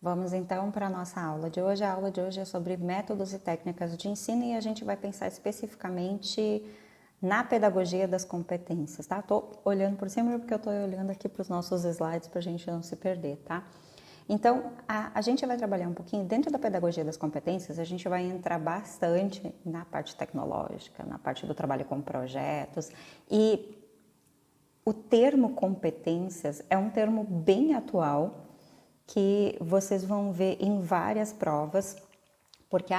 Vamos então para a nossa aula de hoje. A aula de hoje é sobre métodos e técnicas de ensino e a gente vai pensar especificamente na pedagogia das competências, tá? Tô olhando por cima porque eu tô olhando aqui para os nossos slides para a gente não se perder, tá? Então, a gente vai trabalhar um pouquinho dentro da pedagogia das competências, a gente vai entrar bastante na parte tecnológica, na parte do trabalho com projetos e o termo competências é um termo bem atual que vocês vão ver em várias provas, porque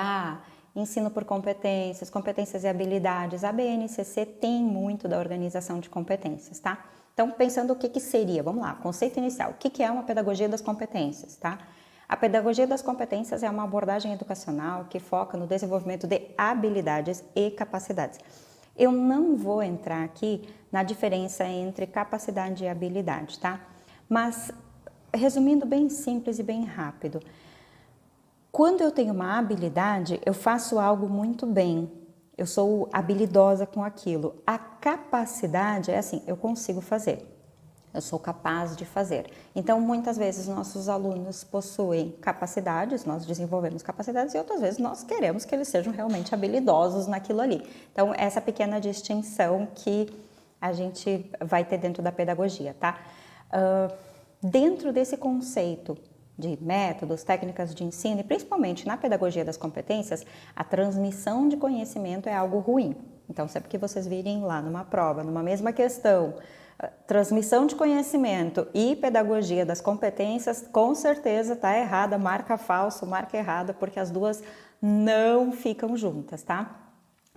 ensino por competências, competências e habilidades, a BNCC tem muito da organização de competências, tá? Então, pensando o que seria, vamos lá, conceito inicial, o que é uma pedagogia das competências, tá? A pedagogia das competências é uma abordagem educacional que foca no desenvolvimento de habilidades e capacidades. Eu não vou entrar aqui na diferença entre capacidade e habilidade, tá? Mas, resumindo bem simples e bem rápido, quando eu tenho uma habilidade, eu faço algo muito bem, eu sou habilidosa com aquilo. A capacidade é assim, eu consigo fazer, eu sou capaz de fazer. Então, muitas vezes nossos alunos possuem capacidades, nós desenvolvemos capacidades e outras vezes nós queremos que eles sejam realmente habilidosos naquilo ali. Então, essa pequena distinção que a gente vai ter dentro da pedagogia, tá? Dentro desse conceito de métodos, técnicas de ensino e principalmente na pedagogia das competências, a transmissão de conhecimento é algo ruim. Então, sempre que vocês virem lá numa prova, numa mesma questão, transmissão de conhecimento e pedagogia das competências, com certeza está errada, marca falso, marca errada, porque as duas não ficam juntas, tá?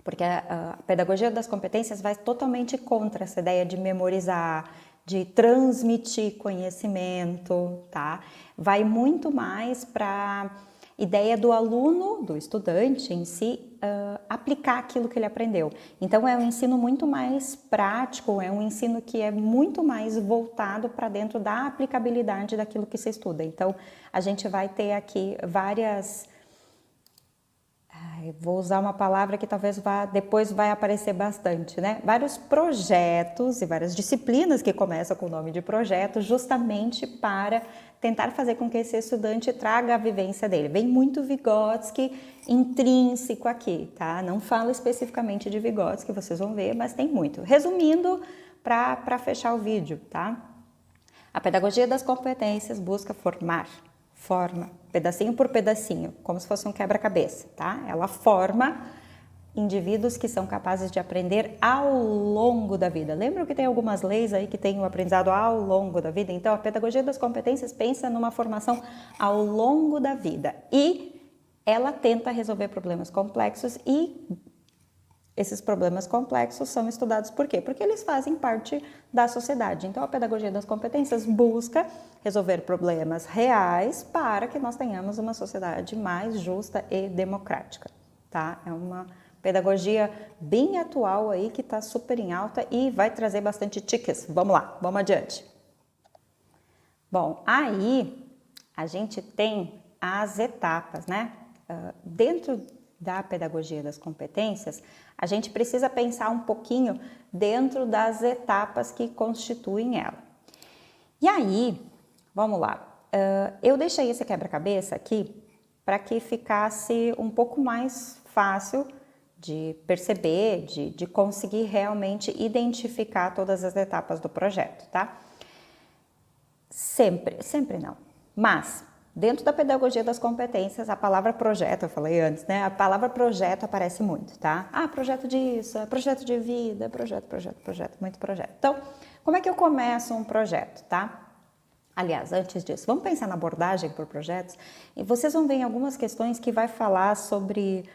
Porque a pedagogia das competências vai totalmente contra essa ideia de memorizar, de transmitir conhecimento, tá? Vai muito mais para ideia do aluno, do estudante em si, aplicar aquilo que ele aprendeu. Então é um ensino muito mais prático, é um ensino que é muito mais voltado para dentro da aplicabilidade daquilo que se estuda. Então a gente vai ter aqui várias... vou usar uma palavra que talvez depois vai aparecer bastante, né? Vários projetos e várias disciplinas que começam com o nome de projeto, justamente para tentar fazer com que esse estudante traga a vivência dele. Vem muito Vygotsky intrínseco aqui, tá? Não falo especificamente de Vygotsky, vocês vão ver, mas tem muito. Resumindo, para fechar o vídeo, tá? A pedagogia das competências busca forma, pedacinho por pedacinho, como se fosse um quebra-cabeça, tá? Ela forma indivíduos que são capazes de aprender ao longo da vida. Lembram que tem algumas leis aí que tem o aprendizado ao longo da vida? Então, a pedagogia das competências pensa numa formação ao longo da vida e ela tenta resolver problemas complexos e esses problemas complexos são estudados por quê? Porque eles fazem parte da sociedade. Então, a pedagogia das competências busca resolver problemas reais para que nós tenhamos uma sociedade mais justa e democrática, tá? É uma pedagogia bem atual aí que está super em alta e vai trazer bastante tickets. Vamos lá, vamos adiante. Bom, aí a gente tem as etapas, né? Dentro da pedagogia das competências, a gente precisa pensar um pouquinho dentro das etapas que constituem ela. E aí, vamos lá, eu deixei esse quebra-cabeça aqui para que ficasse um pouco mais fácil de perceber, de conseguir realmente identificar todas as etapas do projeto, tá? Sempre não, mas dentro da pedagogia das competências, a palavra projeto, eu falei antes, né? A palavra projeto aparece muito, tá? Projeto disso, projeto de vida, projeto, muito projeto. Então, como é que eu começo um projeto, tá? Aliás, antes disso, vamos pensar na abordagem por projetos e vocês vão ver em algumas questões que vai falar sobre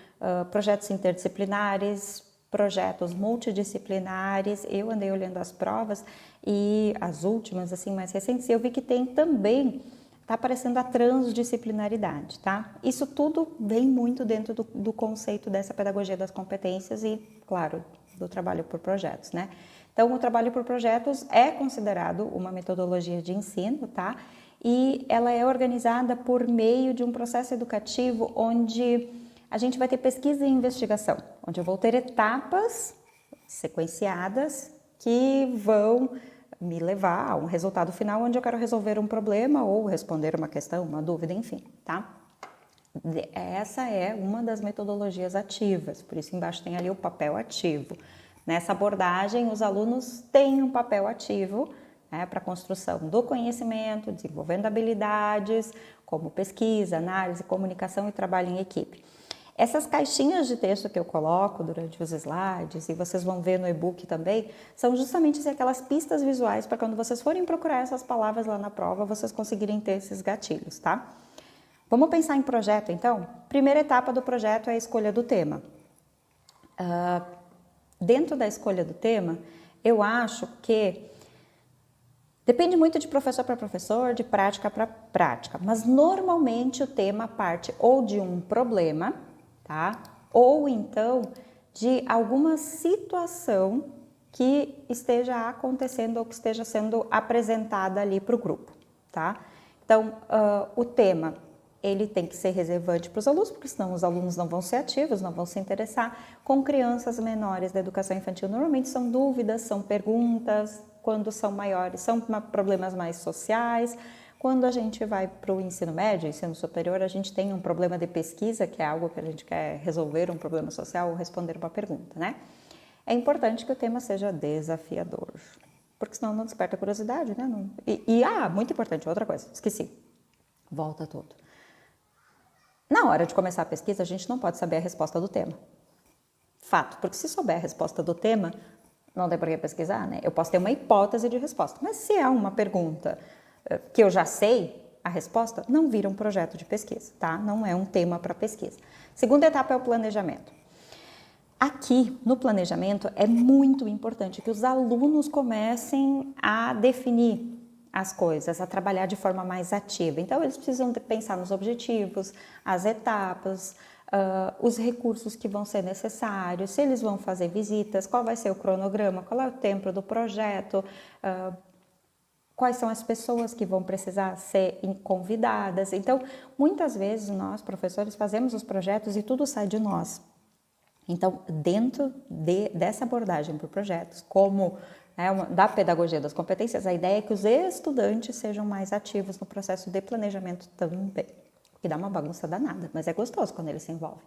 projetos interdisciplinares, projetos multidisciplinares. Eu andei olhando as provas e as últimas, assim, mais recentes, eu vi que tem também, tá aparecendo a transdisciplinaridade, tá? Isso tudo vem muito dentro do conceito dessa pedagogia das competências e, claro, do trabalho por projetos, né? Então, o trabalho por projetos é considerado uma metodologia de ensino, tá? E ela é organizada por meio de um processo educativo onde a gente vai ter pesquisa e investigação, onde eu vou ter etapas sequenciadas que vão me levar a um resultado final onde eu quero resolver um problema ou responder uma questão, uma dúvida, enfim, tá? Essa é uma das metodologias ativas, por isso embaixo tem ali o papel ativo. Nessa abordagem, os alunos têm um papel ativo, né, para a construção do conhecimento, desenvolvendo habilidades como pesquisa, análise, comunicação e trabalho em equipe. Essas caixinhas de texto que eu coloco durante os slides, e vocês vão ver no e-book também, são justamente aquelas pistas visuais para quando vocês forem procurar essas palavras lá na prova, vocês conseguirem ter esses gatilhos, tá? Vamos pensar em projeto, então? Primeira etapa do projeto é a escolha do tema. Dentro da escolha do tema, eu acho que depende muito de professor para professor, de prática para prática, mas normalmente o tema parte ou de um problema, tá? Ou então de alguma situação que esteja acontecendo ou que esteja sendo apresentada ali para o grupo, tá? Então, o tema, ele tem que ser relevante para os alunos, porque senão os alunos não vão ser ativos, não vão se interessar. Com crianças menores da educação infantil, normalmente são dúvidas, são perguntas, quando são maiores, são problemas mais sociais. Quando a gente vai para o ensino médio, ensino superior, a gente tem um problema de pesquisa, que é algo que a gente quer resolver, um problema social ou responder uma pergunta, né? É importante que o tema seja desafiador, porque senão não desperta curiosidade, né? Muito importante, outra coisa, esqueci. Volta tudo. Na hora de começar a pesquisa, a gente não pode saber a resposta do tema. Fato, porque se souber a resposta do tema, não tem por que pesquisar, né? Eu posso ter uma hipótese de resposta, mas se é uma pergunta que eu já sei a resposta, não vira um projeto de pesquisa, tá? Não é um tema para pesquisa. Segunda etapa é o planejamento. Aqui, no planejamento, é muito importante que os alunos comecem a definir as coisas, a trabalhar de forma mais ativa. Então, eles precisam pensar nos objetivos, as etapas, os recursos que vão ser necessários, se eles vão fazer visitas, qual vai ser o cronograma, qual é o tempo do projeto, quais são as pessoas que vão precisar ser convidadas. Então, muitas vezes nós, professores, fazemos os projetos e tudo sai de nós. Então, dentro dessa abordagem por projetos, como da pedagogia das competências, a ideia é que os estudantes sejam mais ativos no processo de planejamento também, que dá uma bagunça danada, mas é gostoso quando eles se envolvem.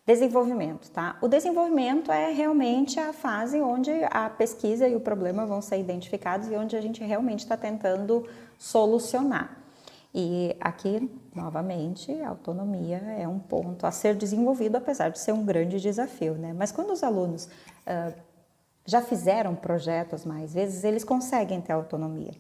Desenvolvimento, tá? O desenvolvimento é realmente a fase onde a pesquisa e o problema vão ser identificados e onde a gente realmente está tentando solucionar. E aqui, novamente, a autonomia é um ponto a ser desenvolvido, apesar de ser um grande desafio, né? Mas quando os alunos já fizeram projetos mais vezes, eles conseguem ter autonomia.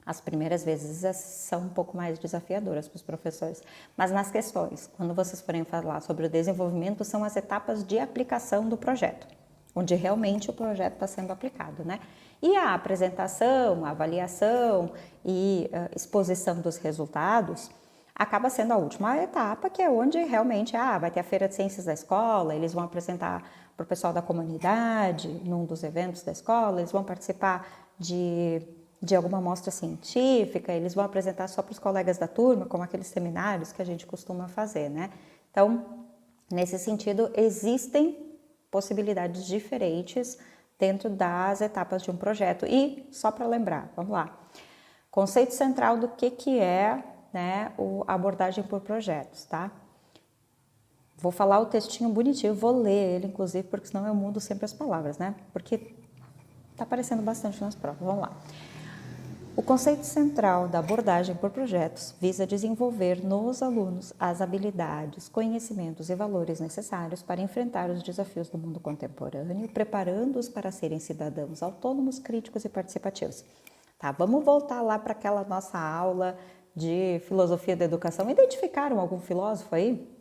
As primeiras vezes são um pouco mais desafiadoras para os professores, mas nas questões, quando vocês forem falar sobre o desenvolvimento, são as etapas de aplicação do projeto, onde realmente o projeto está sendo aplicado, né? E a apresentação, a avaliação e exposição dos resultados acaba sendo a última etapa, que é onde realmente vai ter a feira de ciências da escola, eles vão apresentar para o pessoal da comunidade, num dos eventos da escola, eles vão participar de alguma mostra científica, eles vão apresentar só para os colegas da turma, como aqueles seminários que a gente costuma fazer, né? Então, nesse sentido, existem possibilidades diferentes dentro das etapas de um projeto. E, só para lembrar, vamos lá, conceito central do que é, né, a abordagem por projetos, tá? Vou falar o textinho bonitinho, vou ler ele, inclusive, porque senão eu mudo sempre as palavras, né? Porque tá aparecendo bastante nas provas, vamos lá. O conceito central da abordagem por projetos visa desenvolver nos alunos as habilidades, conhecimentos e valores necessários para enfrentar os desafios do mundo contemporâneo, preparando-os para serem cidadãos autônomos, críticos e participativos. Tá, vamos voltar lá para aquela nossa aula de filosofia da educação. Identificaram algum filósofo aí?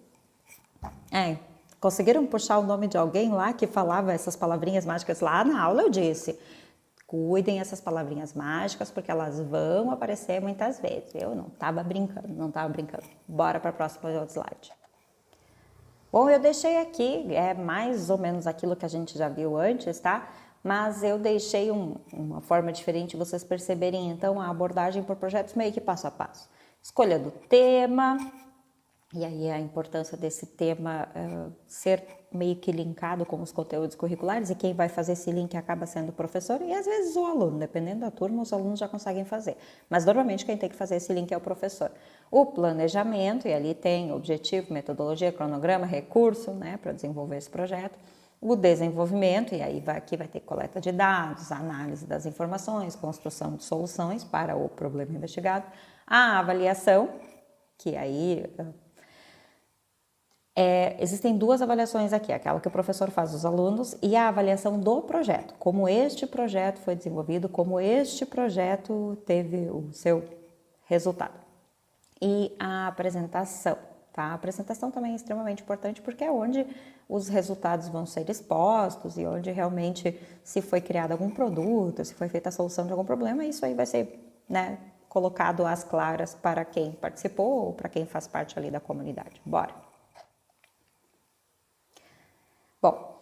Conseguiram puxar o nome de alguém lá que falava essas palavrinhas mágicas? Lá na aula eu disse, cuidem essas palavrinhas mágicas, porque elas vão aparecer muitas vezes. Eu não estava brincando. Bora para a próxima slide. Bom, eu deixei aqui, é mais ou menos aquilo que a gente já viu antes, tá? Mas eu deixei uma forma diferente de vocês perceberem, então, a abordagem por projetos meio que passo a passo. Escolha do tema, E aí a importância desse tema ser meio que linkado com os conteúdos curriculares, e quem vai fazer esse link acaba sendo o professor e às vezes o aluno, dependendo da turma, os alunos já conseguem fazer. Mas normalmente quem tem que fazer esse link é o professor. O planejamento, e ali tem objetivo, metodologia, cronograma, recurso, né, para desenvolver esse projeto. O desenvolvimento, e aí aqui vai ter coleta de dados, análise das informações, construção de soluções para o problema investigado. A avaliação, que aí existem duas avaliações aqui, aquela que o professor faz dos alunos e a avaliação do projeto, como este projeto foi desenvolvido, como este projeto teve o seu resultado. E a apresentação, tá? A apresentação também é extremamente importante porque é onde os resultados vão ser expostos e onde realmente se foi criado algum produto, se foi feita a solução de algum problema, isso aí vai ser, né, colocado às claras para quem participou ou para quem faz parte ali da comunidade. Bora! Bom,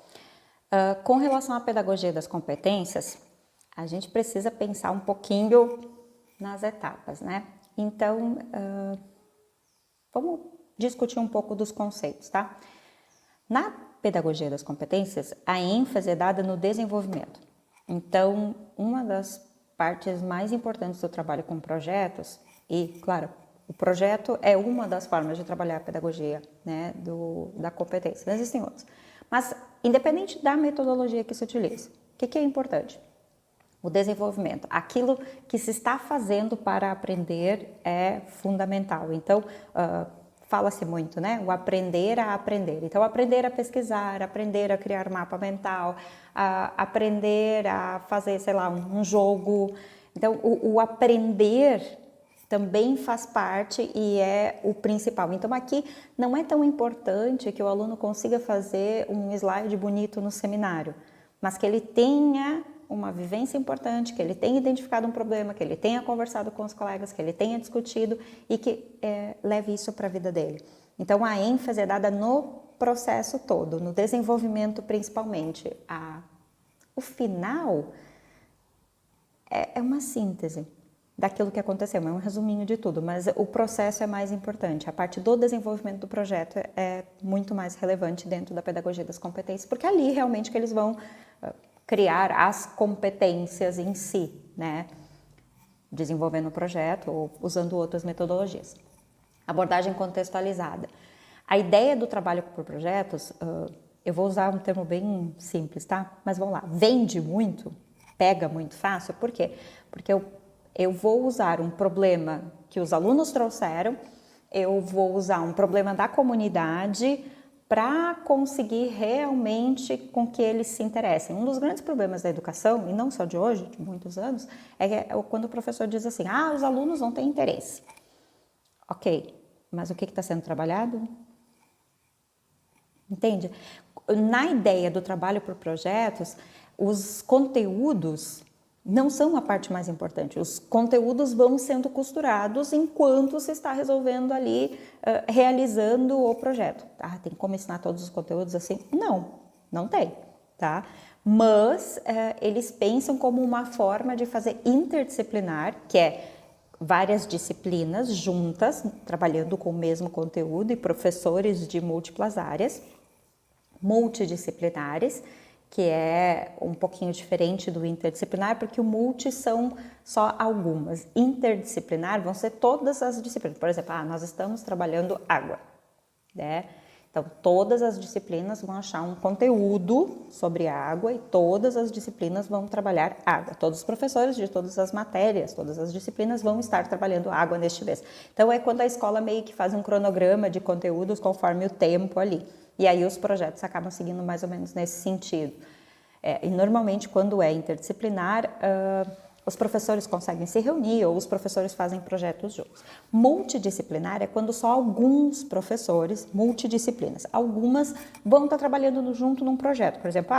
com relação à pedagogia das competências, a gente precisa pensar um pouquinho nas etapas, né? Então, vamos discutir um pouco dos conceitos, tá? Na pedagogia das competências, a ênfase é dada no desenvolvimento. Então, uma das partes mais importantes do trabalho com projetos, e, claro, o projeto é uma das formas de trabalhar a pedagogia, né, da competência, não existem outras. Mas, independente da metodologia que se utiliza, o que é importante? O desenvolvimento, aquilo que se está fazendo para aprender é fundamental. Então, fala-se muito, né? O aprender a aprender. Então, aprender a pesquisar, aprender a criar mapa mental, aprender a fazer, sei lá, um jogo. Então, o aprender também faz parte e é o principal. Então, aqui não é tão importante que o aluno consiga fazer um slide bonito no seminário, mas que ele tenha uma vivência importante, que ele tenha identificado um problema, que ele tenha conversado com os colegas, que ele tenha discutido e que leve isso para a vida dele. Então, a ênfase é dada no processo todo, no desenvolvimento principalmente. O final é uma síntese daquilo que aconteceu, é um resuminho de tudo, mas o processo é mais importante. A parte do desenvolvimento do projeto é muito mais relevante dentro da pedagogia das competências, porque é ali realmente que eles vão criar as competências em si, né? Desenvolvendo o projeto ou usando outras metodologias. Abordagem contextualizada. A ideia do trabalho por projetos, eu vou usar um termo bem simples, tá? Mas vamos lá, vende muito, pega muito fácil, por quê? Porque eu vou usar um problema que os alunos trouxeram, eu vou usar um problema da comunidade para conseguir realmente com que eles se interessem. Um dos grandes problemas da educação, e não só de hoje, de muitos anos, é quando o professor diz assim, os alunos não têm interesse. Ok, mas o que está sendo trabalhado? Entende? Na ideia do trabalho por projetos, os conteúdos não são a parte mais importante. Os conteúdos vão sendo costurados enquanto se está resolvendo ali, realizando o projeto. Tem como ensinar todos os conteúdos assim? Não tem, tá? Mas eles pensam como uma forma de fazer interdisciplinar, que é várias disciplinas juntas, trabalhando com o mesmo conteúdo e professores de múltiplas áreas, multidisciplinares, que é um pouquinho diferente do interdisciplinar, porque o multi são só algumas. Interdisciplinar vão ser todas as disciplinas. Por exemplo, nós estamos trabalhando água, né? Então, todas as disciplinas vão achar um conteúdo sobre água e todas as disciplinas vão trabalhar água. Todos os professores de todas as matérias, todas as disciplinas vão estar trabalhando água neste mês. Então, é quando a escola meio que faz um cronograma de conteúdos conforme o tempo ali. E aí os projetos acabam seguindo mais ou menos nesse sentido. E normalmente, quando é interdisciplinar, os professores conseguem se reunir ou os professores fazem projetos juntos. Multidisciplinar é quando só alguns professores, multidisciplinas, algumas vão estar trabalhando junto num projeto. Por exemplo,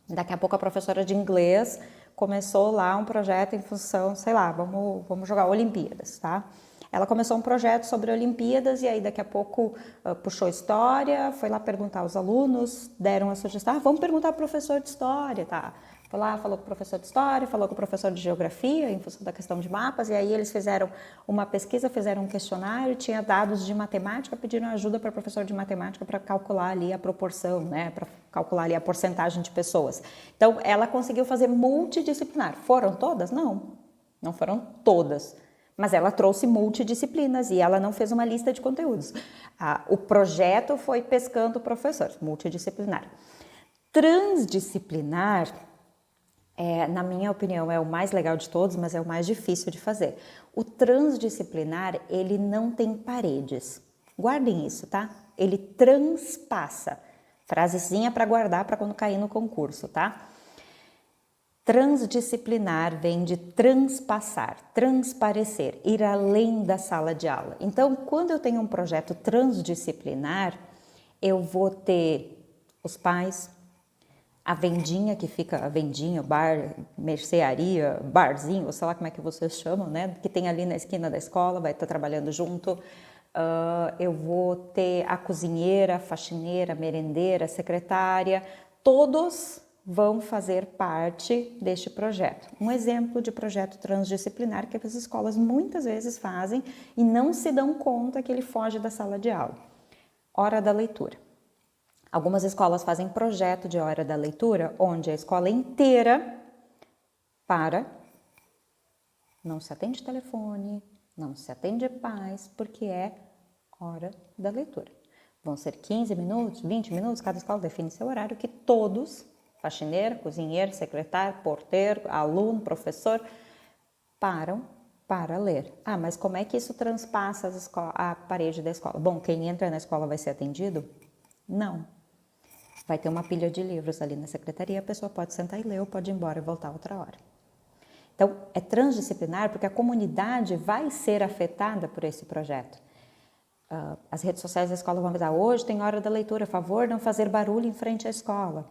daqui a pouco a professora de inglês começou lá um projeto em função, sei lá, vamos jogar Olimpíadas, tá? Ela começou um projeto sobre Olimpíadas e aí daqui a pouco puxou história, foi lá perguntar aos alunos, deram a sugestão, vamos perguntar ao professor de história, tá? Foi lá, falou com o professor de história, falou com o professor de geografia, em função da questão de mapas, e aí eles fizeram uma pesquisa, fizeram um questionário, tinha dados de matemática, pediram ajuda para o professor de matemática para calcular ali a proporção, né, para calcular ali a porcentagem de pessoas. Então, ela conseguiu fazer multidisciplinar. Foram todas? Não, não foram todas. Mas ela trouxe multidisciplinas e ela não fez uma lista de conteúdos. O projeto foi pescando professores, multidisciplinar. Transdisciplinar, na minha opinião, é o mais legal de todos, mas é o mais difícil de fazer. O transdisciplinar, ele não tem paredes. Guardem isso, tá? Ele transpassa. Frasezinha para guardar para quando cair no concurso, tá? Transdisciplinar vem de transpassar, transparecer, ir além da sala de aula. Então, quando eu tenho um projeto transdisciplinar, eu vou ter os pais, a vendinha que fica, a vendinha, bar, mercearia, barzinho, sei lá como é que vocês chamam, né? Que tem ali na esquina da escola, vai estar trabalhando junto. Eu vou ter a cozinheira, a faxineira, a merendeira, a secretária, todos vão fazer parte deste projeto. Um exemplo de projeto transdisciplinar que as escolas muitas vezes fazem e não se dão conta que ele foge da sala de aula. Hora da leitura. Algumas escolas fazem projeto de hora da leitura, onde a escola inteira para, não se atende telefone, não se atende pais, porque é hora da leitura. Vão ser 15 minutos, 20 minutos, cada escola define seu horário, que todos, faxineiro, cozinheiro, secretário, porteiro, aluno, professor, param para ler. Mas como é que isso transpassa a parede da escola? Bom, quem entra na escola vai ser atendido? Não. Vai ter uma pilha de livros ali na secretaria, a pessoa pode sentar e ler ou pode ir embora e voltar outra hora. Então, é transdisciplinar porque a comunidade vai ser afetada por esse projeto. As redes sociais da escola vão avisar, hoje tem hora da leitura, a favor não fazer barulho em frente à escola.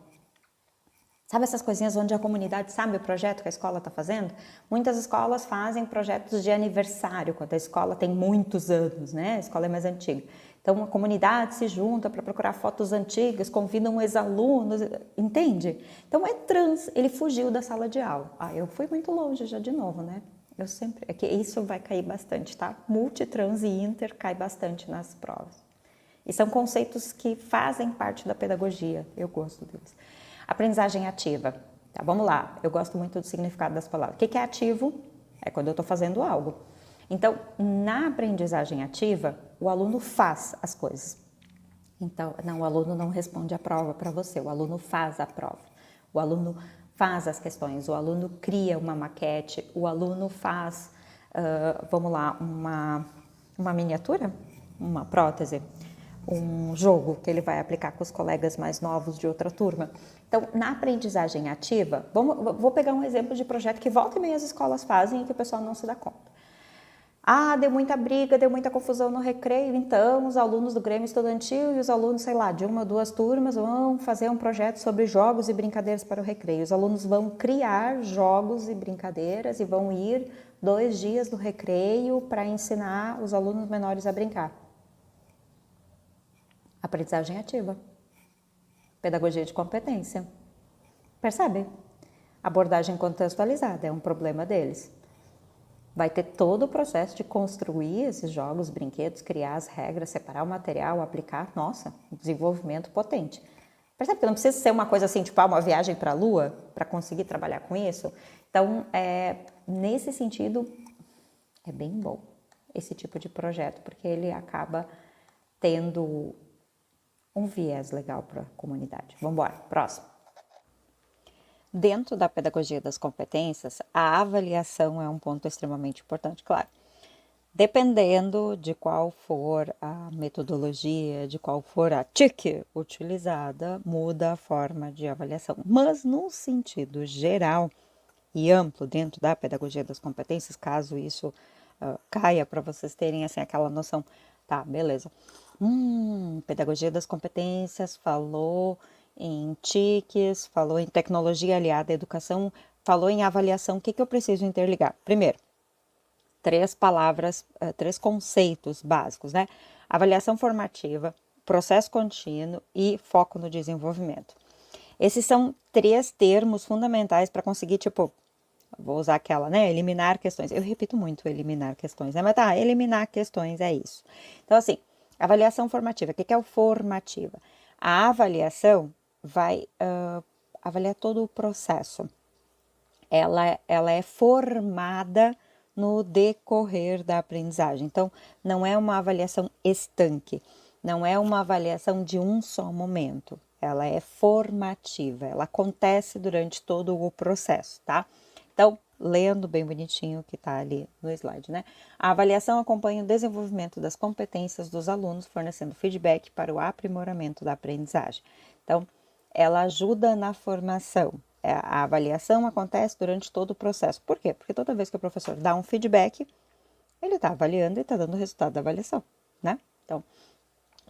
Sabe essas coisinhas onde a comunidade sabe o projeto que a escola está fazendo? Muitas escolas fazem projetos de aniversário, quando a escola tem muitos anos, né? A escola é mais antiga. Então, a comunidade se junta para procurar fotos antigas, convidam ex-alunos, entende? Então, é trans, ele fugiu da sala de aula. Eu fui muito longe já de novo, né? É que isso vai cair bastante, tá? Multitrans e inter cai bastante nas provas. E são conceitos que fazem parte da pedagogia, eu gosto deles. Aprendizagem ativa. Tá, vamos lá, eu gosto muito do significado das palavras. O que é ativo? É quando eu estou fazendo algo. Então, na aprendizagem ativa, o aluno faz as coisas. Então, não, o aluno não responde a prova para você, o aluno faz a prova. O aluno faz as questões, o aluno cria uma maquete, o aluno faz, vamos lá, uma miniatura, uma prótese, um jogo que ele vai aplicar com os colegas mais novos de outra turma. Então, na aprendizagem ativa, vou pegar um exemplo de projeto que volta e meia as escolas fazem e que o pessoal não se dá conta. Deu muita briga, deu muita confusão no recreio, então os alunos do Grêmio Estudantil e os alunos, sei lá, de uma ou duas turmas vão fazer um projeto sobre jogos e brincadeiras para o recreio. Os alunos vão criar jogos e brincadeiras e vão ir 2 dias do recreio para ensinar os alunos menores a brincar. Aprendizagem ativa. Pedagogia de competência. Percebe? Abordagem contextualizada é um problema deles. Vai ter todo o processo de construir esses jogos, brinquedos, criar as regras, separar o material, aplicar. Nossa, desenvolvimento potente. Percebe que não precisa ser uma coisa assim, tipo uma viagem para a Lua, para conseguir trabalhar com isso? Então, nesse sentido, é bem bom esse tipo de projeto, porque ele acaba tendo um viés legal para a comunidade. Vamos embora, próximo. Dentro da pedagogia das competências, a avaliação é um ponto extremamente importante, claro. Dependendo de qual for a metodologia, de qual for a TIC utilizada, muda a forma de avaliação. Mas, no sentido geral e amplo dentro da pedagogia das competências, caso isso caia para vocês terem assim, aquela noção, tá, beleza. Pedagogia das competências, falou em TICs, falou em tecnologia aliada à educação, falou em avaliação. O que eu preciso interligar? Primeiro, 3 palavras, 3 conceitos básicos, né? Avaliação formativa, processo contínuo e foco no desenvolvimento. Esses são três termos fundamentais para conseguir, tipo, vou usar aquela, né? Eliminar questões. Eu repito muito eliminar questões, né? Mas tá, eliminar questões é isso. Então, assim, avaliação formativa. O que é o formativa? A avaliação vai avaliar todo o processo. Ela é formada no decorrer da aprendizagem. Então, não é uma avaliação estanque, não é uma avaliação de um só momento. Ela é formativa, ela acontece durante todo o processo, tá? Então, lendo bem bonitinho o que está ali no slide, né? A avaliação acompanha o desenvolvimento das competências dos alunos, fornecendo feedback para o aprimoramento da aprendizagem. Então, ela ajuda na formação. A avaliação acontece durante todo o processo. Por quê? Porque toda vez que o professor dá um feedback, ele está avaliando e está dando o resultado da avaliação, né? Então,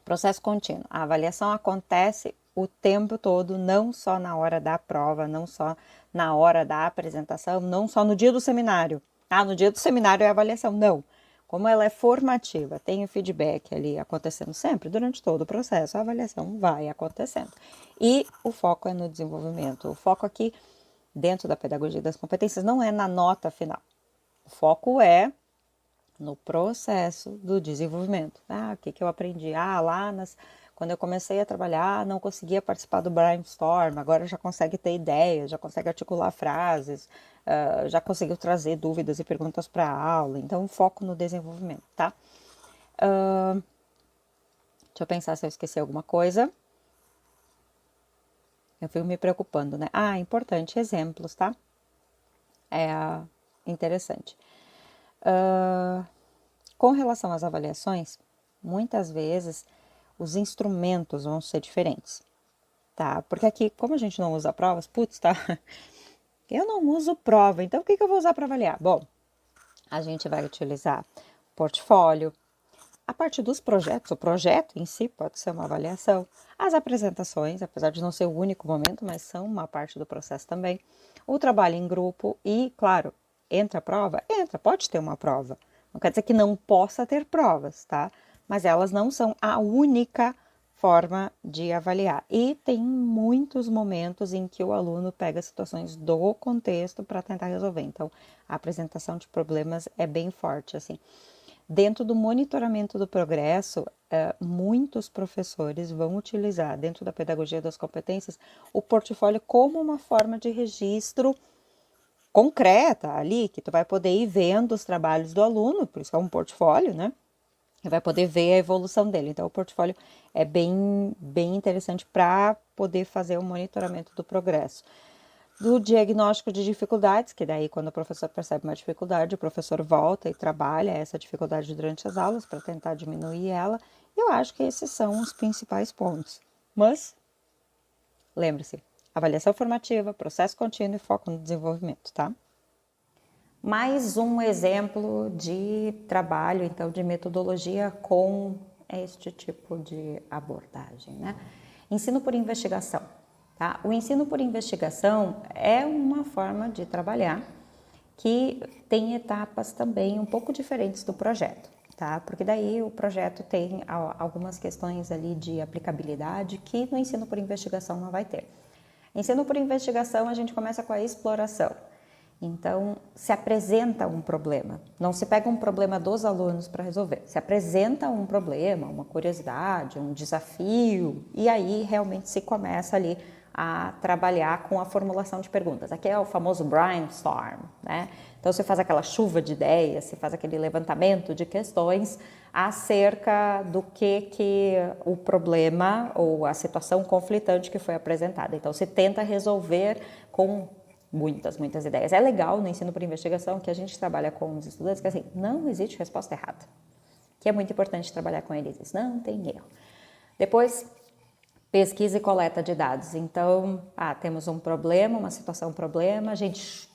processo contínuo. A avaliação acontece o tempo todo, não só na hora da prova, não só na hora da apresentação, não só no dia do seminário. Ah, no dia do seminário é a avaliação. Não. Como ela é formativa, tem o feedback ali acontecendo sempre, durante todo o processo, a avaliação vai acontecendo. E o foco é no desenvolvimento. O foco aqui, dentro da pedagogia das competências, não é na nota final. O foco é no processo do desenvolvimento. Ah, o que eu aprendi? Quando eu comecei a trabalhar, não conseguia participar do brainstorm, agora já consegue ter ideias, já consegue articular frases, já conseguiu trazer dúvidas e perguntas para a aula. Então, foco no desenvolvimento, tá? Deixa eu pensar se eu esqueci alguma coisa. Eu fico me preocupando, né? Ah, importante, exemplos, tá? É interessante. Com relação às avaliações, muitas vezes os instrumentos vão ser diferentes, tá? Porque aqui, como a gente não usa provas, tá? Eu não uso prova, então o que eu vou usar para avaliar? Bom, a gente vai utilizar portfólio, a parte dos projetos, o projeto em si pode ser uma avaliação, as apresentações, apesar de não ser o único momento, mas são uma parte do processo também, o trabalho em grupo e, claro, entra a prova? Entra, pode ter uma prova. Não quer dizer que não possa ter provas, tá? Mas elas não são a única forma de avaliar. E tem muitos momentos em que o aluno pega situações do contexto para tentar resolver. Então, a apresentação de problemas é bem forte, assim. Dentro do monitoramento do progresso, muitos professores vão utilizar, dentro da pedagogia das competências, o portfólio como uma forma de registro concreta ali, que tu vai poder ir vendo os trabalhos do aluno, por isso é um portfólio, né? E vai poder ver a evolução dele. Então, o portfólio é bem interessante para poder fazer o monitoramento do progresso. Do diagnóstico de dificuldades, que daí quando o professor percebe uma dificuldade, o professor volta e trabalha essa dificuldade durante as aulas para tentar diminuir ela. E eu acho que esses são os principais pontos. Mas, lembre-se, avaliação formativa, processo contínuo e foco no desenvolvimento, tá? Mais um exemplo de trabalho, então, de metodologia com este tipo de abordagem, né? Ensino por investigação, tá? O ensino por investigação é uma forma de trabalhar que tem etapas também um pouco diferentes do projeto, tá? Porque daí o projeto tem algumas questões ali de aplicabilidade que no ensino por investigação não vai ter. Ensino por investigação, a gente começa com a exploração. Então, se apresenta um problema, não se pega um problema dos alunos para resolver, se apresenta um problema, uma curiosidade, um desafio, e aí realmente se começa ali a trabalhar com a formulação de perguntas. Aqui é o famoso brainstorm, né? Então, você faz aquela chuva de ideias, você faz aquele levantamento de questões acerca do que o problema ou a situação conflitante que foi apresentada. Então, você tenta resolver com muitas ideias. É legal no ensino por investigação que a gente trabalha com os estudantes que assim, não existe resposta errada, que é muito importante trabalhar com eles, não tem erro. Depois, pesquisa e coleta de dados. Então, temos um problema, uma situação problema, a gente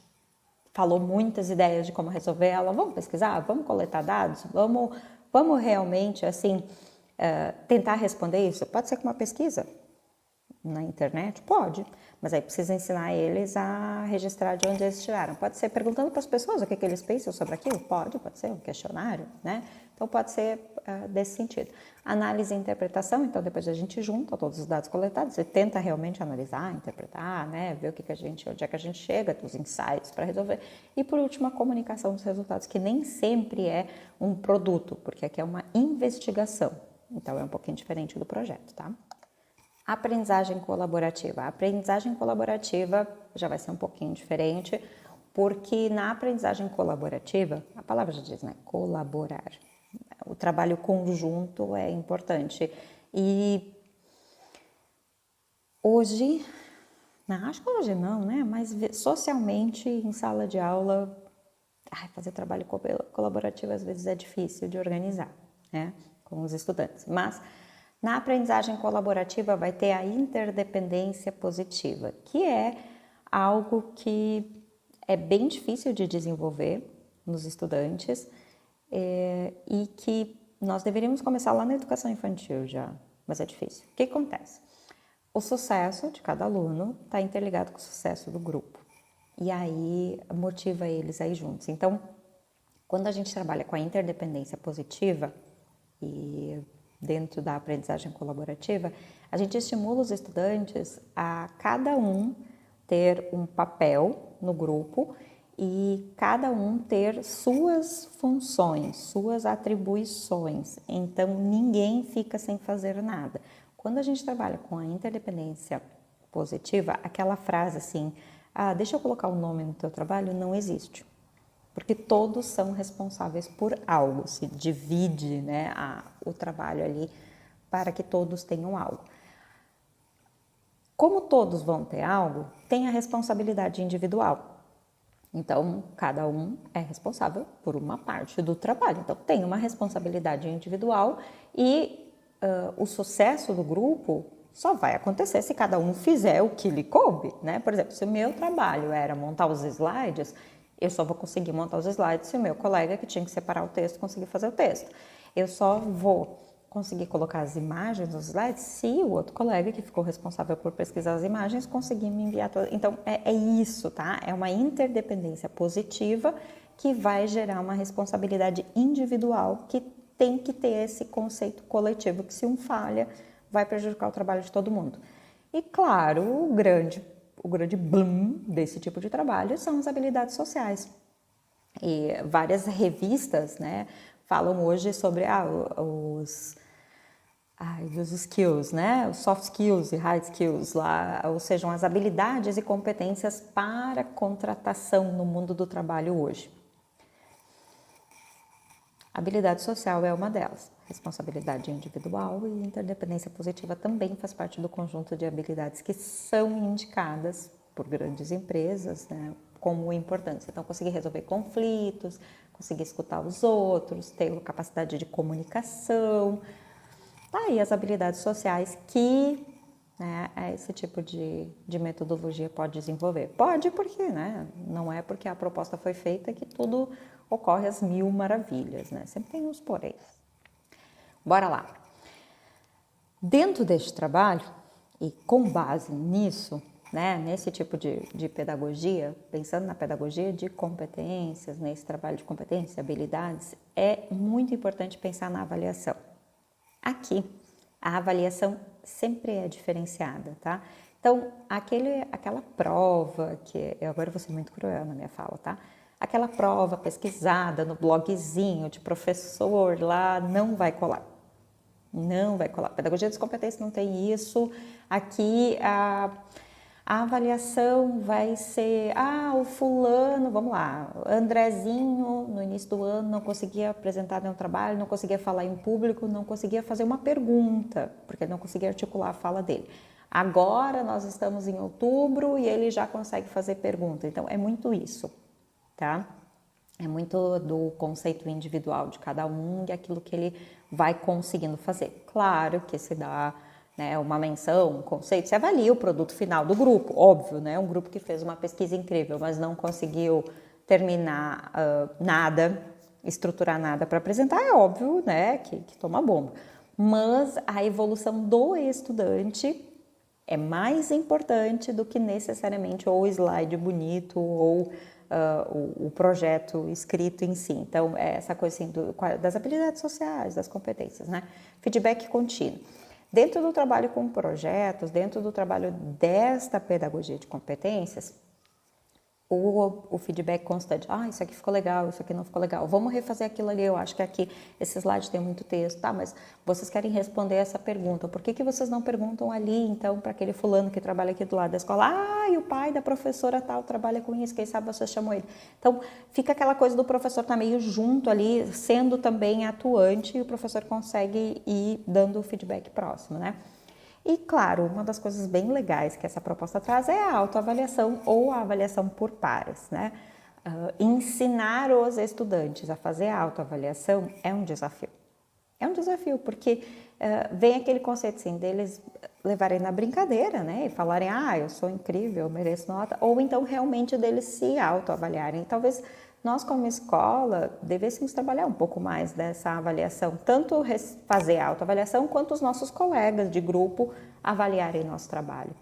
falou muitas ideias de como resolver ela, vamos pesquisar, vamos coletar dados, vamos realmente assim tentar responder isso. Pode ser com uma pesquisa na internet? Pode, mas aí precisa ensinar eles a registrar de onde eles tiraram. Pode ser perguntando para as pessoas o que eles pensam sobre aquilo? Pode ser um questionário, né? Então pode ser desse sentido. Análise e interpretação, então depois a gente junta todos os dados coletados e tenta realmente analisar, interpretar, né, ver onde é que a gente chega, os insights para resolver. E por último, a comunicação dos resultados, que nem sempre é um produto, porque aqui é uma investigação. Então é um pouquinho diferente do projeto, tá? Aprendizagem colaborativa. A aprendizagem colaborativa já vai ser um pouquinho diferente, porque na aprendizagem colaborativa, a palavra já diz, né? Colaborar. O trabalho conjunto é importante. E hoje, acho que hoje não, né? Mas socialmente, em sala de aula, fazer trabalho colaborativo às vezes é difícil de organizar, né? Com os estudantes. Mas na aprendizagem colaborativa vai ter a interdependência positiva, que é algo que é bem difícil de desenvolver nos estudantes e que nós deveríamos começar lá na educação infantil já, mas é difícil. O que acontece? O sucesso de cada aluno está interligado com o sucesso do grupo e aí motiva eles aí juntos. Então, quando a gente trabalha com a interdependência positiva e dentro da aprendizagem colaborativa, a gente estimula os estudantes a cada um ter um papel no grupo e cada um ter suas funções, suas atribuições. Então, ninguém fica sem fazer nada. Quando a gente trabalha com a interdependência positiva, aquela frase assim, deixa eu colocar o nome no teu trabalho, não existe. Porque todos são responsáveis por algo, se divide, né, o trabalho ali para que todos tenham algo. Como todos vão ter algo, tem a responsabilidade individual. Então, cada um é responsável por uma parte do trabalho. Então, tem uma responsabilidade individual e o sucesso do grupo só vai acontecer se cada um fizer o que lhe coube, né? Por exemplo, se o meu trabalho era montar os slides, eu só vou conseguir montar os slides se o meu colega que tinha que separar o texto conseguir fazer o texto. Eu só vou conseguir colocar as imagens nos slides se o outro colega que ficou responsável por pesquisar as imagens conseguir me enviar todas. Então, é isso, tá? É uma interdependência positiva que vai gerar uma responsabilidade individual que tem que ter esse conceito coletivo, que se um falha, vai prejudicar o trabalho de todo mundo. E claro, o grande boom desse tipo de trabalho são as habilidades sociais. E várias revistas, né, falam hoje sobre os skills, né, os soft skills e hard skills, lá, ou seja, as habilidades e competências para contratação no mundo do trabalho hoje. Habilidade social é uma delas. Responsabilidade individual e interdependência positiva também faz parte do conjunto de habilidades que são indicadas por grandes empresas, né, como importantes. Então, conseguir resolver conflitos, conseguir escutar os outros, ter capacidade de comunicação. E as habilidades sociais que esse tipo de metodologia pode desenvolver. Pode porque, né, não é porque a proposta foi feita que tudo ocorre às mil maravilhas, né? Sempre tem uns porém. Bora lá. Dentro deste trabalho, e com base nisso, né, nesse tipo de pedagogia, pensando na pedagogia de competências, nesse trabalho de competências, habilidades, é muito importante pensar na avaliação. Aqui, a avaliação sempre é diferenciada, tá? Então, aquela prova, agora eu vou ser muito cruel na minha fala, tá? Aquela prova pesquisada no blogzinho de professor lá não vai colar. Não vai colar. Pedagogia das competências não tem isso. Aqui a avaliação vai ser, o fulano, vamos lá, Andrezinho no início do ano não conseguia apresentar nenhum trabalho, não conseguia falar em público, não conseguia fazer uma pergunta, porque ele não conseguia articular a fala dele. Agora nós estamos em outubro e ele já consegue fazer pergunta. Então é muito isso, tá? É muito do conceito individual de cada um e aquilo que ele vai conseguindo fazer. Claro que se dá, né, uma menção, um conceito, se avalia o produto final do grupo, óbvio, né? Um grupo que fez uma pesquisa incrível, mas não conseguiu terminar nada, estruturar nada para apresentar, é óbvio, né, que toma bomba. Mas a evolução do estudante é mais importante do que necessariamente ou o slide bonito ou o projeto escrito em si. Então, é essa coisa assim das habilidades sociais, das competências, né? Feedback contínuo. Dentro do trabalho com projetos, dentro do trabalho desta pedagogia de competências, o feedback constante, isso aqui ficou legal, isso aqui não ficou legal, vamos refazer aquilo ali, eu acho que aqui esse slide tem muito texto, tá, mas vocês querem responder essa pergunta, por que vocês não perguntam ali, então, para aquele fulano que trabalha aqui do lado da escola, e o pai da professora tal trabalha com isso, quem sabe vocês chamam ele. Então, fica aquela coisa do professor estar meio junto ali, sendo também atuante, e o professor consegue ir dando o feedback próximo, né? E, claro, uma das coisas bem legais que essa proposta traz é a autoavaliação ou a avaliação por pares, né? Ensinar os estudantes a fazer a autoavaliação é um desafio. É um desafio, porque vem aquele conceito assim, deles levarem na brincadeira, né? E falarem, eu sou incrível, eu mereço nota. Ou então, realmente, deles se autoavaliarem. Talvez nós, como escola, devêssemos trabalhar um pouco mais dessa avaliação, tanto fazer a autoavaliação, quanto os nossos colegas de grupo avaliarem nosso trabalho.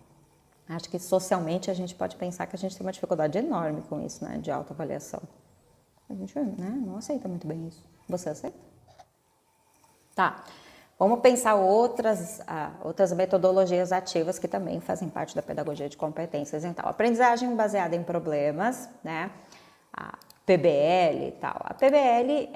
Acho que socialmente a gente pode pensar que a gente tem uma dificuldade enorme com isso, né, de autoavaliação. A gente, não aceita muito bem isso. Você aceita? Tá. Vamos pensar outras metodologias ativas que também fazem parte da pedagogia de competências. Então, aprendizagem baseada em problemas, né? A PBL e tal. A PBL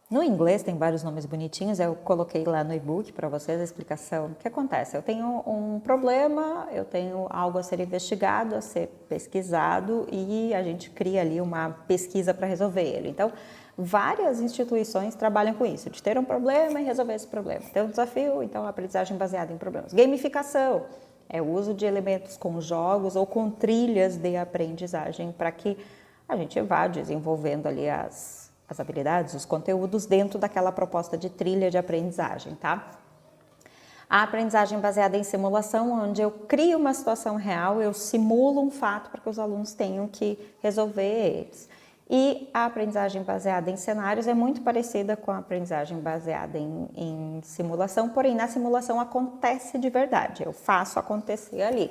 no inglês tem vários nomes bonitinhos, eu coloquei lá no e-book para vocês a explicação. O que acontece? Eu tenho um problema, eu tenho algo a ser investigado, a ser pesquisado e a gente cria ali uma pesquisa para resolver ele. Então, várias instituições trabalham com isso, de ter um problema e resolver esse problema. Tem um desafio, então, a aprendizagem baseada em problemas. Gamificação é o uso de elementos com jogos ou com trilhas de aprendizagem para que a gente vá desenvolvendo ali as habilidades, os conteúdos dentro daquela proposta de trilha de aprendizagem, tá? A aprendizagem baseada em simulação, onde eu crio uma situação real, eu simulo um fato para que os alunos tenham que resolver eles. E a aprendizagem baseada em cenários é muito parecida com a aprendizagem baseada em simulação, porém na simulação acontece de verdade, eu faço acontecer ali.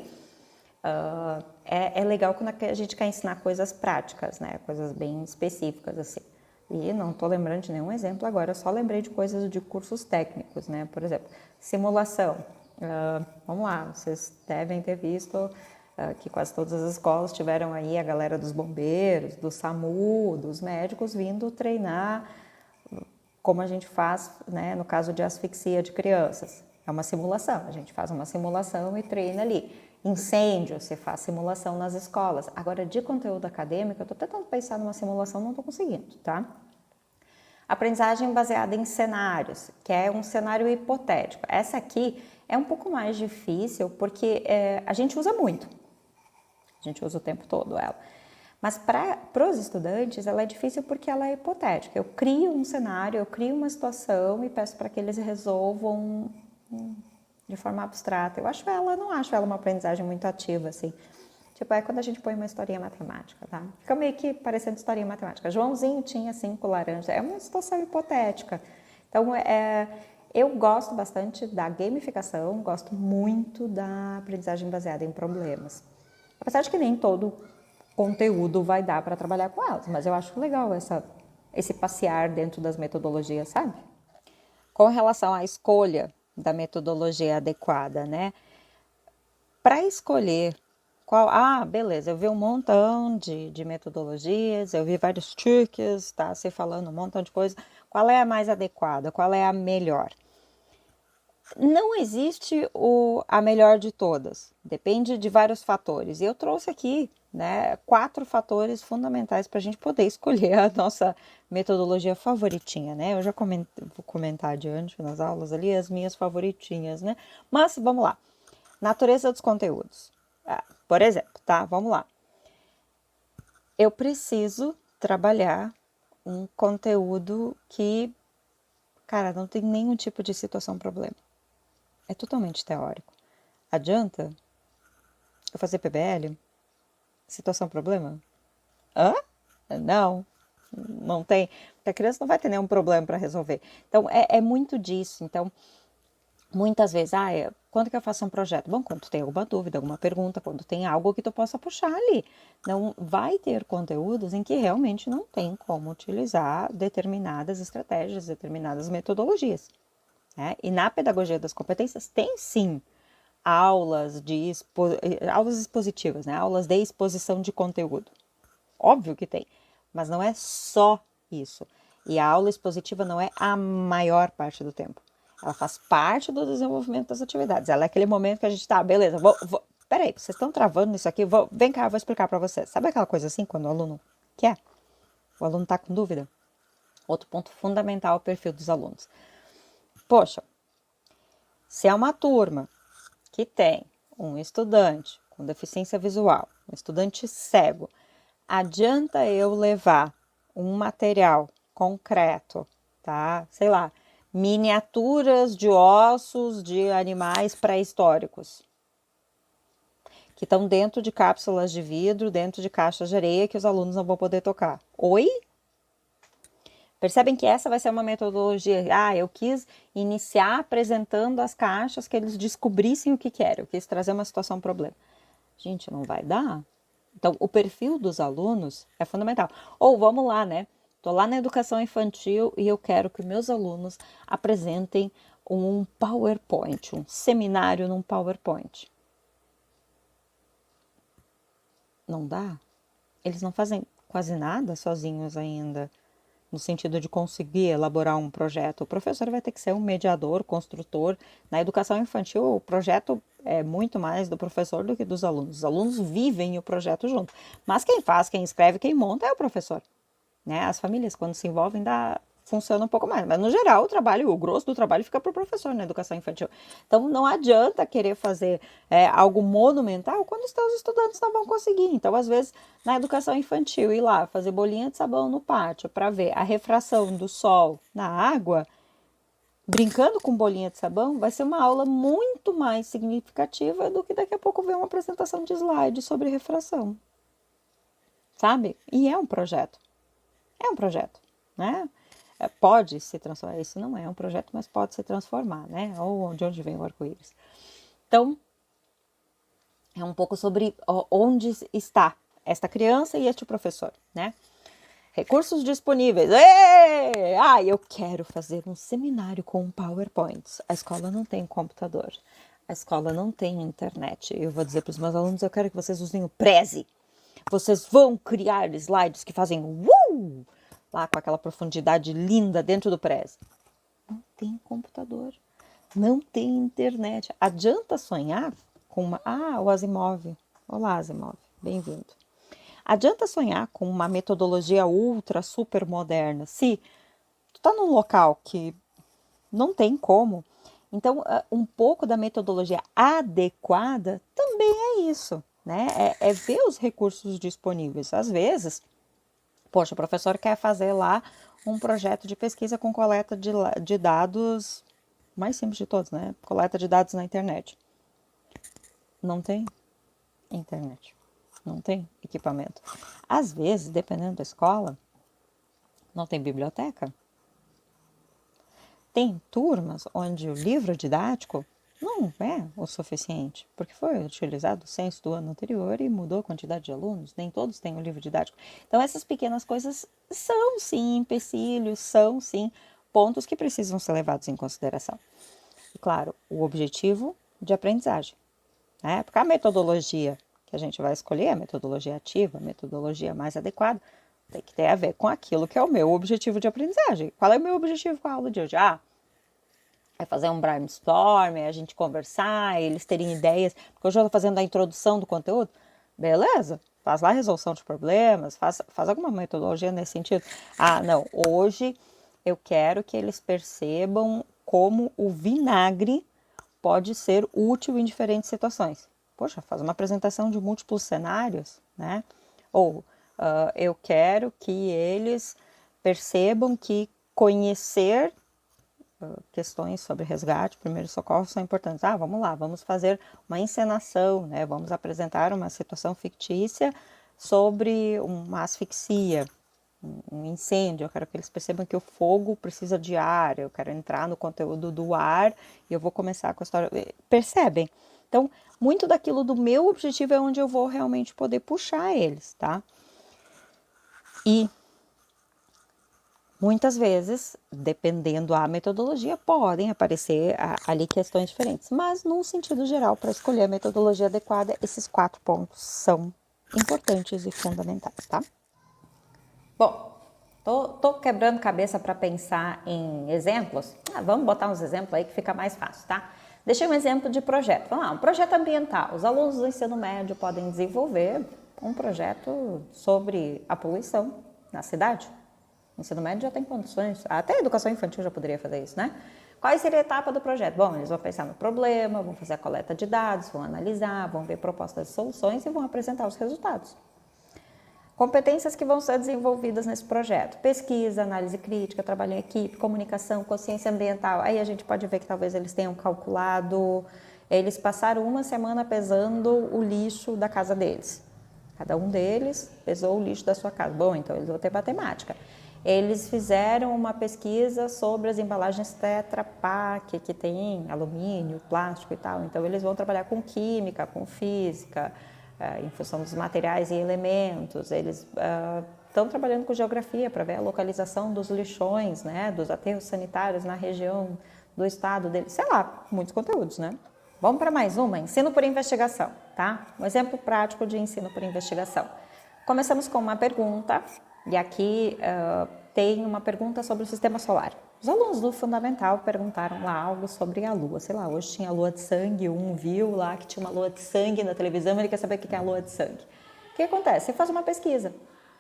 É legal quando a gente quer ensinar coisas práticas, né? Coisas bem específicas assim. E não estou lembrando de nenhum exemplo agora, eu só lembrei de coisas de cursos técnicos, né? Por exemplo, simulação. Vamos lá, vocês devem ter visto que quase todas as escolas tiveram aí a galera dos bombeiros, do SAMU, dos médicos vindo treinar como a gente faz, né, no caso de asfixia de crianças. É uma simulação, a gente faz uma simulação e treina ali. Incêndio, você faz simulação nas escolas. Agora, de conteúdo acadêmico, eu estou tentando pensar numa simulação, não estou conseguindo, tá? Aprendizagem baseada em cenários, que é um cenário hipotético. Essa aqui é um pouco mais difícil, porque a gente usa muito. A gente usa o tempo todo ela. Mas para os estudantes, ela é difícil porque ela é hipotética. Eu crio um cenário, eu crio uma situação e peço para que eles resolvam de forma abstrata. Não acho ela uma aprendizagem muito ativa, assim. Tipo, é quando a gente põe uma historinha matemática, tá? Fica meio que parecendo historinha matemática. Joãozinho tinha 5 laranjas. É uma situação hipotética. Então, eu gosto bastante da gamificação, gosto muito da aprendizagem baseada em problemas. Apesar de que nem todo conteúdo vai dar para trabalhar com elas, mas eu acho legal esse passear dentro das metodologias, sabe? Com relação à escolha da metodologia adequada, né? Para escolher qual... beleza, eu vi um montão de metodologias, eu vi vários truques, tá? Você falando um montão de coisa. Qual é a mais adequada? Qual é a melhor? Não existe a melhor de todas, depende de vários fatores. E eu trouxe aqui, né, 4 fatores fundamentais para a gente poder escolher a nossa metodologia favoritinha, né? Eu já vou comentar adiante nas aulas ali as minhas favoritinhas, né? Mas vamos lá. Natureza dos conteúdos. Por exemplo, tá? Vamos lá. Eu preciso trabalhar um conteúdo que, cara, não tem nenhum tipo de situação problema. É totalmente teórico. Adianta eu fazer PBL? Situação problema? Não tem. Porque a criança não vai ter nenhum problema para resolver. Então, é muito disso. Então, Muitas vezes, quando que eu faço um projeto? Bom, quando tu tem alguma dúvida, alguma pergunta, quando tem algo que tu possa puxar ali. Não vai ter conteúdos em que realmente não tem como utilizar determinadas estratégias, determinadas metodologias, né? E na pedagogia das competências tem sim aulas aulas expositivas, né? Aulas de exposição de conteúdo. Óbvio que tem, mas não é só isso. E a aula expositiva não é a maior parte do tempo. Ela faz parte do desenvolvimento das atividades. Ela é aquele momento que a gente tá, beleza, peraí, vocês estão travando isso aqui? Vem cá, eu vou explicar para vocês. Sabe aquela coisa assim, quando o aluno quer? O aluno tá com dúvida? Outro ponto fundamental é o perfil dos alunos. Poxa, se é uma turma que tem um estudante com deficiência visual, um estudante cego, adianta eu levar um material concreto, tá? Sei lá, miniaturas de ossos de animais pré-históricos, que estão dentro de cápsulas de vidro, dentro de caixas de areia que os alunos não vão poder tocar. Oi? Percebem que essa vai ser uma metodologia. Eu quis iniciar apresentando as caixas que eles descobrissem o que era. Eu quis trazer uma situação problema. Gente, não vai dar. Então, o perfil dos alunos é fundamental. Ou vamos lá, né? Estou lá na educação infantil e eu quero que meus alunos apresentem um PowerPoint, um seminário num PowerPoint. Não dá? Eles não fazem quase nada sozinhos ainda, no sentido de conseguir elaborar um projeto. O professor vai ter que ser um mediador, construtor. Na educação infantil, o projeto é muito mais do professor do que dos alunos. Os alunos vivem o projeto junto. Mas quem faz, quem escreve, quem monta é o professor, né? As famílias, quando se envolvem, funciona um pouco mais. Mas, no geral, o grosso do trabalho fica para o professor na educação infantil. Então, não adianta querer fazer algo monumental quando os teus estudantes não vão conseguir. Então, às vezes, na educação infantil, ir lá fazer bolinha de sabão no pátio para ver a refração do sol na água, brincando com bolinha de sabão, vai ser uma aula muito mais significativa do que daqui a pouco ver uma apresentação de slide sobre refração. Sabe? E é um projeto. É um projeto, né? Pode se transformar. Isso não é um projeto, mas pode se transformar, né? Ou de onde vem o arco-íris. Então, é um pouco sobre onde está esta criança e este professor, né? Recursos disponíveis. Eu quero fazer um seminário com PowerPoints. A escola não tem computador. A escola não tem internet. Eu vou dizer para os meus alunos, eu quero que vocês usem o Prezi. Vocês vão criar slides que fazem lá com aquela profundidade linda dentro do Prezi. Não tem computador. Não tem internet. Adianta sonhar com uma... o Asimov. Olá, Asimov. Bem-vindo. Adianta sonhar com uma metodologia ultra, super moderna. Se tu tá num local que não tem como, então um pouco da metodologia adequada também é isso, né? É ver os recursos disponíveis. Às vezes, poxa, o professor quer fazer lá um projeto de pesquisa com coleta de dados, mais simples de todos, né? Coleta de dados na internet. Não tem internet. Não tem equipamento. Às vezes, dependendo da escola, não tem biblioteca. Tem turmas onde o livro didático não é o suficiente, porque foi utilizado o censo do ano anterior e mudou a quantidade de alunos, nem todos têm o livro didático. Então, essas pequenas coisas são sim empecilhos, são sim pontos que precisam ser levados em consideração. E, claro, o objetivo de aprendizagem, né? Porque a metodologia que a gente vai escolher, a metodologia ativa, a metodologia mais adequada, tem que ter a ver com aquilo que é o meu objetivo de aprendizagem. Qual é o meu objetivo com a aula de hoje? É fazer um brainstorm, é a gente conversar, eles terem ideias. Porque hoje eu estou fazendo a introdução do conteúdo. Beleza, faz lá a resolução de problemas, faz alguma metodologia nesse sentido. Não, hoje eu quero que eles percebam como o vinagre pode ser útil em diferentes situações. Poxa, faz uma apresentação de múltiplos cenários, né? Ou eu quero que eles percebam que conhecer questões sobre resgate, primeiros socorros são importantes. Vamos lá, vamos fazer uma encenação, né? Vamos apresentar uma situação fictícia sobre uma asfixia. um incêndio, eu quero que eles percebam que o fogo precisa de ar, eu quero entrar no conteúdo do ar e eu vou começar com a história. Percebem? Então, muito daquilo do meu objetivo é onde eu vou realmente poder puxar eles, tá? E muitas vezes, dependendo da metodologia, podem aparecer ali questões diferentes, mas num sentido geral, para escolher a metodologia adequada, esses 4 pontos são importantes e fundamentais, tá? Bom, tô quebrando cabeça para pensar em exemplos. Vamos botar uns exemplos aí que fica mais fácil, tá? Deixei um exemplo de projeto. Vamos lá, um projeto ambiental. Os alunos do ensino médio podem desenvolver um projeto sobre a poluição na cidade. O ensino médio já tem condições, até a educação infantil já poderia fazer isso, né? Qual seria a etapa do projeto? Bom, eles vão pensar no problema, vão fazer a coleta de dados, vão analisar, vão ver propostas de soluções e vão apresentar os resultados. Competências que vão ser desenvolvidas nesse projeto: pesquisa, análise crítica, trabalho em equipe, comunicação, consciência ambiental. Aí a gente pode ver que talvez eles tenham calculado, eles passaram uma semana pesando o lixo da casa deles. Cada um deles pesou o lixo da sua casa. Bom, então eles vão ter matemática. Eles fizeram uma pesquisa sobre as embalagens Tetra Pak, que tem alumínio, plástico e tal. Então eles vão trabalhar com química, com física, em função dos materiais e elementos. Eles estão trabalhando com geografia para ver a localização dos lixões, né, dos aterros sanitários na região do estado deles. Sei lá, muitos conteúdos, né? Vamos para mais uma, ensino por investigação, tá? Um exemplo prático de ensino por investigação. Começamos com uma pergunta, e aqui tem uma pergunta sobre o sistema solar. Os alunos do Fundamental perguntaram lá algo sobre a Lua. Sei lá, hoje tinha a Lua de sangue, um viu lá que tinha uma Lua de sangue na televisão, ele quer saber o que é a Lua de sangue. O que acontece? Você faz uma pesquisa,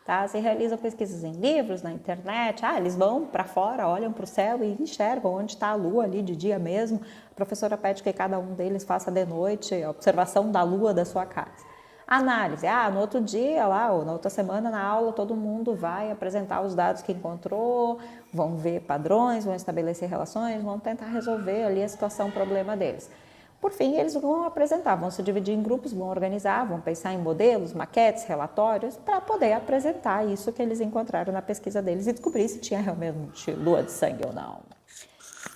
tá? Você realiza pesquisas em livros, na internet. Eles vão para fora, olham para o céu e enxergam onde está a Lua ali de dia mesmo. A professora pede que cada um deles faça de noite a observação da Lua da sua casa. Análise. No outro dia, lá, ou na outra semana, na aula, todo mundo vai apresentar os dados que encontrou, vão ver padrões, vão estabelecer relações, vão tentar resolver ali a situação, o problema deles. Por fim, eles vão apresentar, vão se dividir em grupos, vão organizar, vão pensar em modelos, maquetes, relatórios, para poder apresentar isso que eles encontraram na pesquisa deles e descobrir se tinha realmente lua de sangue ou não.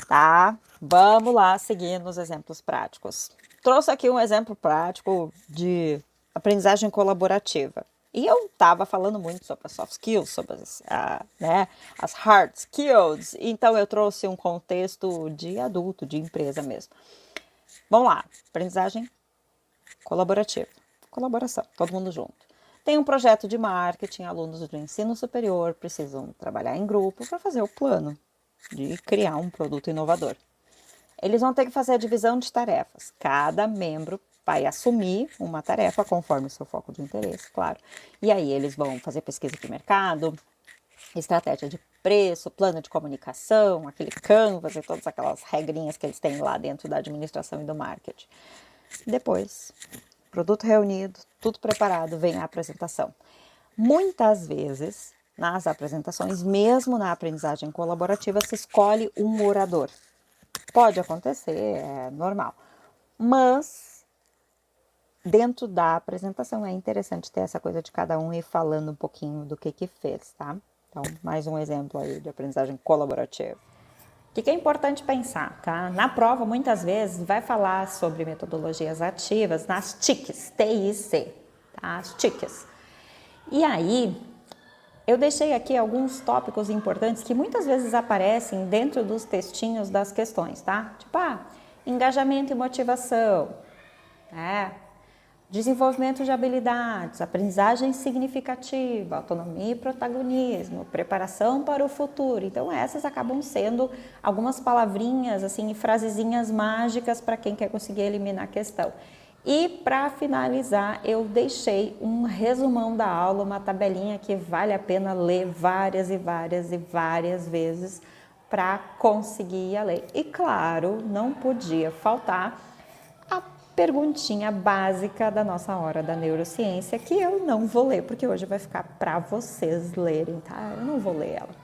Tá, vamos lá seguir nos exemplos práticos. Trouxe aqui um exemplo prático de aprendizagem colaborativa. E eu estava falando muito sobre as soft skills, sobre as hard skills, então eu trouxe um contexto de adulto, de empresa mesmo. Vamos lá, aprendizagem colaborativa. Colaboração, todo mundo junto. Tem um projeto de marketing, alunos do ensino superior precisam trabalhar em grupo para fazer o plano de criar um produto inovador. Eles vão ter que fazer a divisão de tarefas. Cada membro vai assumir uma tarefa conforme o seu foco de interesse, claro. E aí eles vão fazer pesquisa de mercado, estratégia de preço, plano de comunicação, aquele Canvas e todas aquelas regrinhas que eles têm lá dentro da administração e do marketing. Depois, produto reunido, tudo preparado, vem a apresentação. Muitas vezes, nas apresentações, mesmo na aprendizagem colaborativa, se escolhe um orador. Pode acontecer, é normal. Mas, dentro da apresentação, é interessante ter essa coisa de cada um ir falando um pouquinho do que fez, tá? Então, mais um exemplo aí de aprendizagem colaborativa. O que é importante pensar, tá? Na prova, muitas vezes, vai falar sobre metodologias ativas nas TICs, T-I-C, tá? As TICs. E aí, eu deixei aqui alguns tópicos importantes que muitas vezes aparecem dentro dos textinhos das questões, tá? Tipo, engajamento e motivação, desenvolvimento de habilidades, aprendizagem significativa, autonomia e protagonismo, preparação para o futuro. Então essas acabam sendo algumas palavrinhas assim e frasezinhas mágicas para quem quer conseguir eliminar a questão. E para finalizar, eu deixei um resumão da aula, uma tabelinha que vale a pena ler várias e várias e várias vezes para conseguir ler. E claro, não podia faltar a perguntinha básica da nossa hora da neurociência, que eu não vou ler, porque hoje vai ficar para vocês lerem, tá? Eu não vou ler ela.